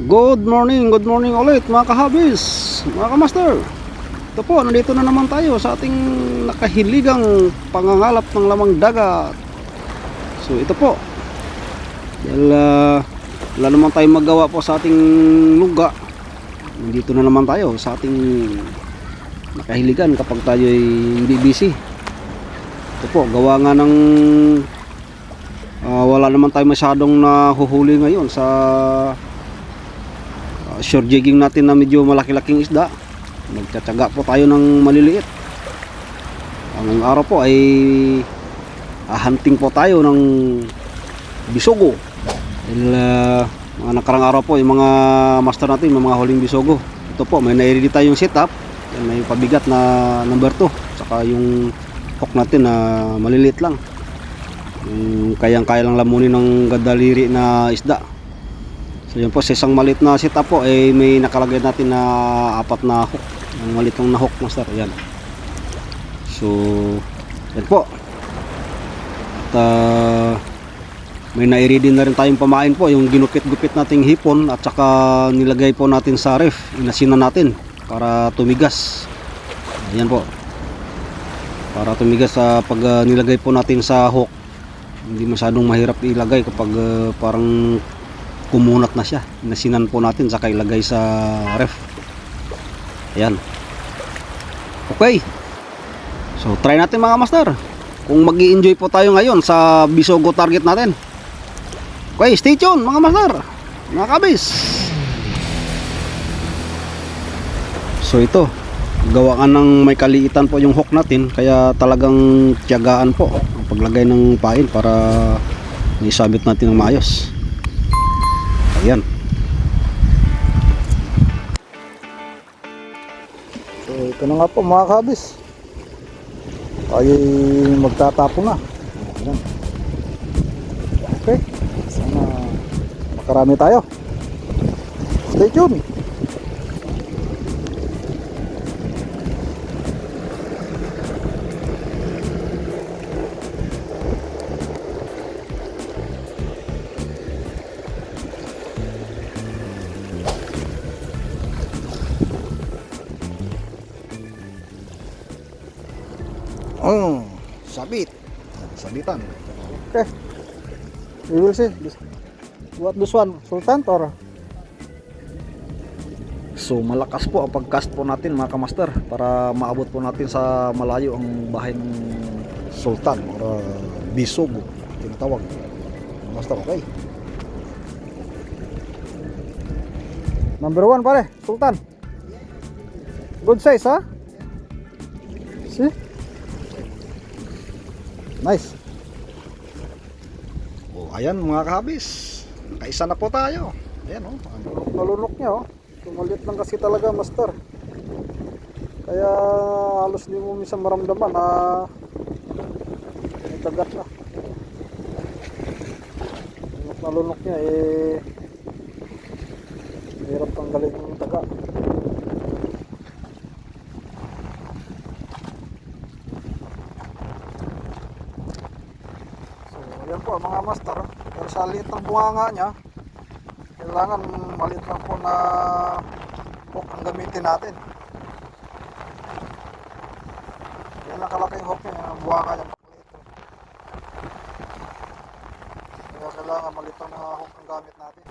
Good morning ulit mga kahabis, mga kamaster. Ito po, nandito na naman tayo sa ating nakahiligang pangangalap ng lamang dagat. So ito po, dahil wala naman tayong magawa po sa ating luga, nandito na naman tayo sa ating nakahiligan kapag tayo ay hindi busy. Ito po, gawa nga ng wala naman tayo masyadong nahuhuli ngayon sa shore jigging natin na medyo malaki-laking isda. Nagtsatsaga po tayo ng maliliit. Ang araw po ay hunting po tayo ng bisogo. Dahil mga nakarang araw po yung mga master natin, yung mga huling bisogo. Ito po, may na-ready tayong setup. Yan, may pabigat na number 2. Saka yung hook natin na maliliit lang. Kayang-kaya lang lamunin ng gadaliri na isda. So yun po, sa isang maliit na setup po ay may nakalagay natin na 4 na hook. Ang maliit lang na hook, master. Ayan. So yan po. At may na-ready na rin tayong pamain po, yung ginupit-gupit nating hipon at saka nilagay po natin sa ref. Inasinan natin para tumigas. Ayan po. Para tumigas pag nilagay po natin sa hook. Hindi masyadong mahirap ilagay kapag parang kumunat na siya. Nasinan po natin saka ilagay sa ref. Ayan. Okay. So try natin mga master kung mag-i-enjoy po tayo ngayon sa bisogo target natin. Okay, stay tuned mga master, mga kabis. So ito, gawaan ng may kaliitan po yung hook natin, kaya talagang tiyagaan po ang paglagay ng pain para isabit natin ng maayos. Ayan. So ito na nga po mga kabis, tayo magtatapo na. Ayan. Okay, sana makarami tayo. Stay tuned. Sabit. Sabitan. Okay. We will see. What this one? Sultan or? So malakas po ang pagcast po natin mga kamaster para maabot po natin sa malayo ang bahay ng Sultan or bisogo tinatawag. Master, okay. Number 1 pare, Sultan. Good size, ha? See? Nice. Oh, ayan mga kahabis. Nakaisa na po tayo. Ayan oh. Nalunok niya oh. Tumalit lang kasi talaga master. Kaya halos di mo minsan maramdaman na may kagat na. Nalunok niya eh. Hirap tanggalin yung taga. Yan po mga master, pero sa liit ng bunganga niya, kailangan maliit lang po na hook ang gamitin natin. Yan ang kalaking hook niya, ang bunganga niya maliit. Kaya kailangan maliit lang na hook ang gamit natin.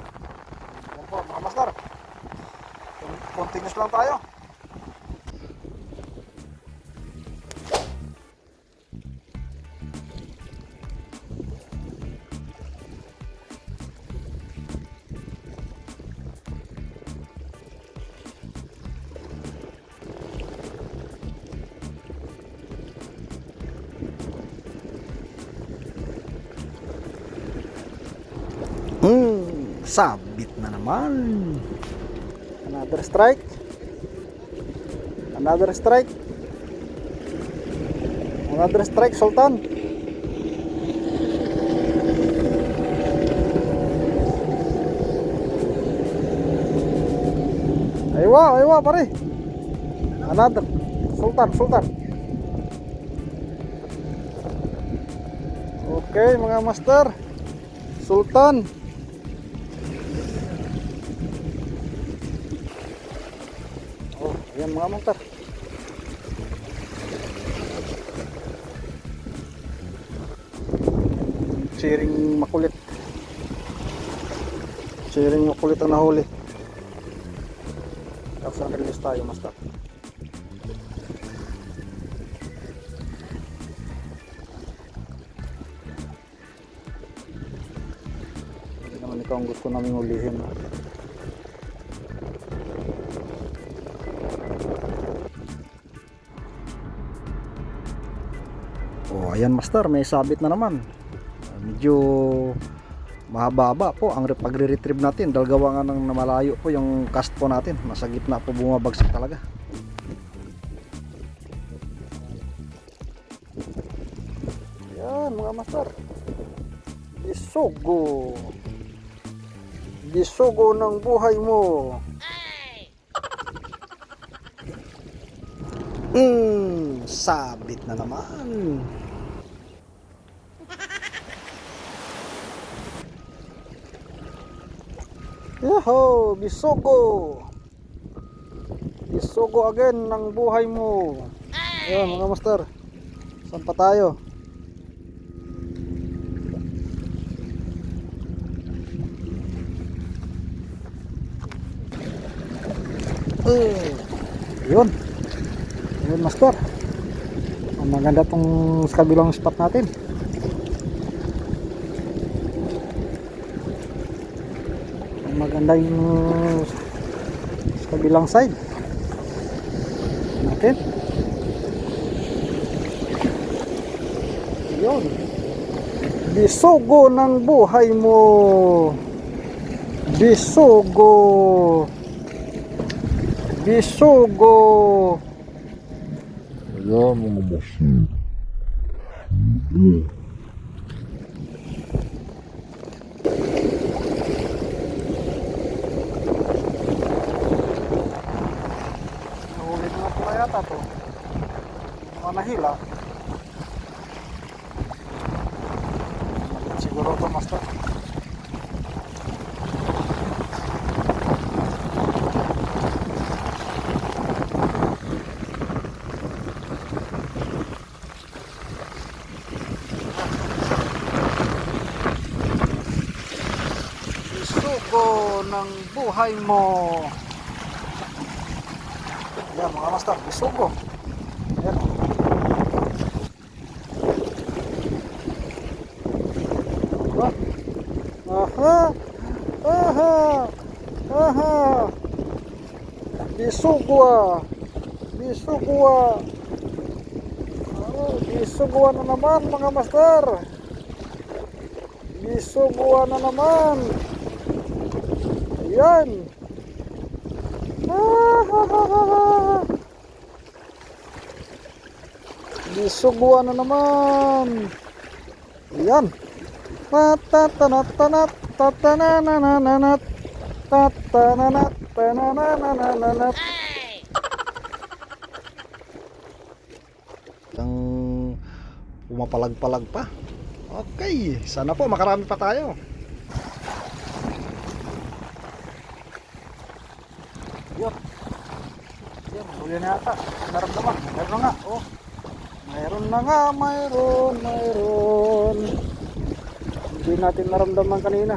Yan po mga master, continuous lang tayo. Sabit na naman. Another strike. Another strike. Another strike, Sultan. Aywa, aywa pare. Another Sultan, Sultan. Okay mga master, Sultan. mga master. Siring makulit. Siring makulit ang nahuli. Tapos release tayo, master. Hindi naman ito ang gusto namin ulihin. Oh, ayan master, may sabit na naman. Medyo mahaba-haba po ang pagre-retrieve natin dahil gawa nga ng malayo po yung cast po natin. Nasa gitna po bumabagsak talaga. Ayan mga master. Bisugo. Bisugo ng buhay mo. Sabit na naman. Yoho, bisugo. Bisugo again ng buhay mo. Ayan mga master. Saan pa tayo? Yun. Yun master. Ang maganda tong sa kabilang spot natin. Ang maganda yung sa kabilang side natin. Yun. Bisugo ng buhay mo. Bisugo. Bisugo. Ayan mga master. Nahuli na pala yata to. Mga nahila. Siguro to master. Bisugo ng buhay mo. Ayan mga master, bisugo. Ayan. Aha. Aha. Aha. Bisugo ah. Bisugo ah. Bisugo na naman mga master. Bisugo na naman. Ayan. Bisuguan na naman. Ayan. Tatanatanat tatananananat tatananat tanananananat. Ang pumapalag-palag pa. Okay, sana po makarami pa tayo. Yun. Yun, huli na yata. Naramdaman. Meron na nga. Oh. Mayroon na nga. Mayroon. Hindi natin naramdaman kanina.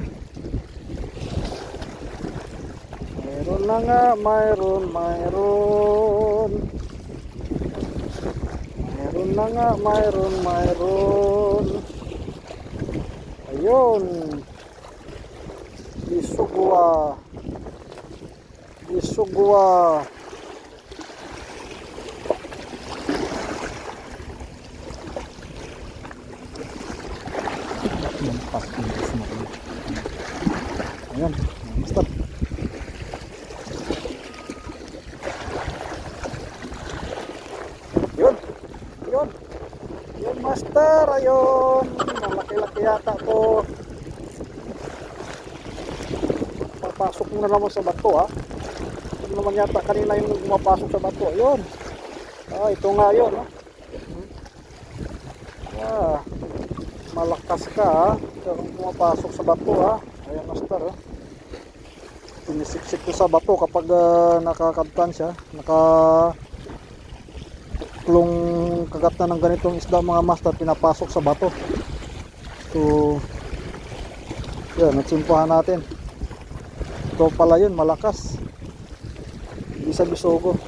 Mayroon na nga. Mayroon. Mayroon na nga. Mayroon. Ayun. Isugwa. Isugwa. Ayan, stop. Yun. Yun master, ayun. Malaki-laki yata to. Papasok mo na naman sa bato ha. Ito naman yata kanina yung pumapasok sa bato. Ayun. Ito nga yun ha. Malakas ka ha. Ito pumapasok sa bato ha. Ayan master ha. Sinisiksik ko sa bato kapag nakakabtan siya, klong kagat na ng ganitong isda mga master, pinapasok sa bato. So yan, nagsimpuhan natin. Ito pala yun, malakas, hindi sa bisogo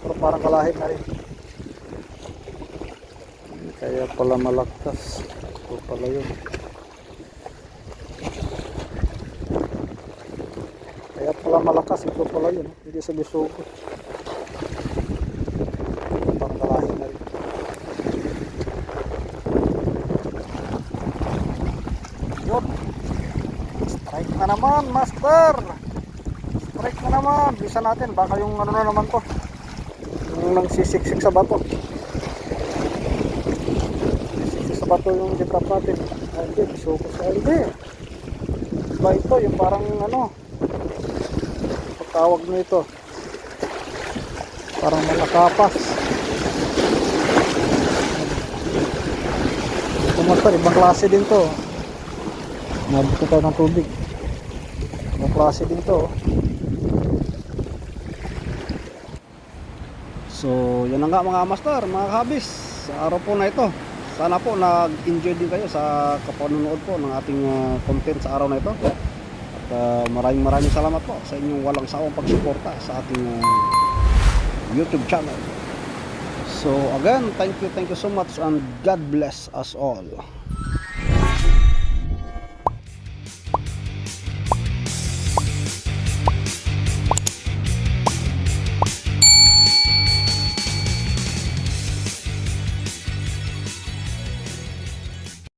pero parang kalahit na rin, kaya pala malakas. Ito pala yun, kaya pala malakas. Ito pala yun, hindi sa bisogo, parang kalahit na rin. Yun, strike na naman master, strike na naman. Bisa natin, baka yung ano na naman to, yung nagsisiksik sa bato, sisiksik sa bato yung ditrap natin. Ay, hindi, bisogo sa hindi ba ito, yung parang ano, pagtawag nito, parang malakapas. Ito master, ibang klase din to. Nabot tayo ng tubig, ibang klase din to. So yan na nga mga master, mga kabis, sa araw po na ito, sana po nag-enjoy din kayo sa kapanonood po ng ating content sa araw na ito. At maraming salamat po sa inyong walang sawang pagsuporta sa ating YouTube channel. So again, thank you so much and God bless us all.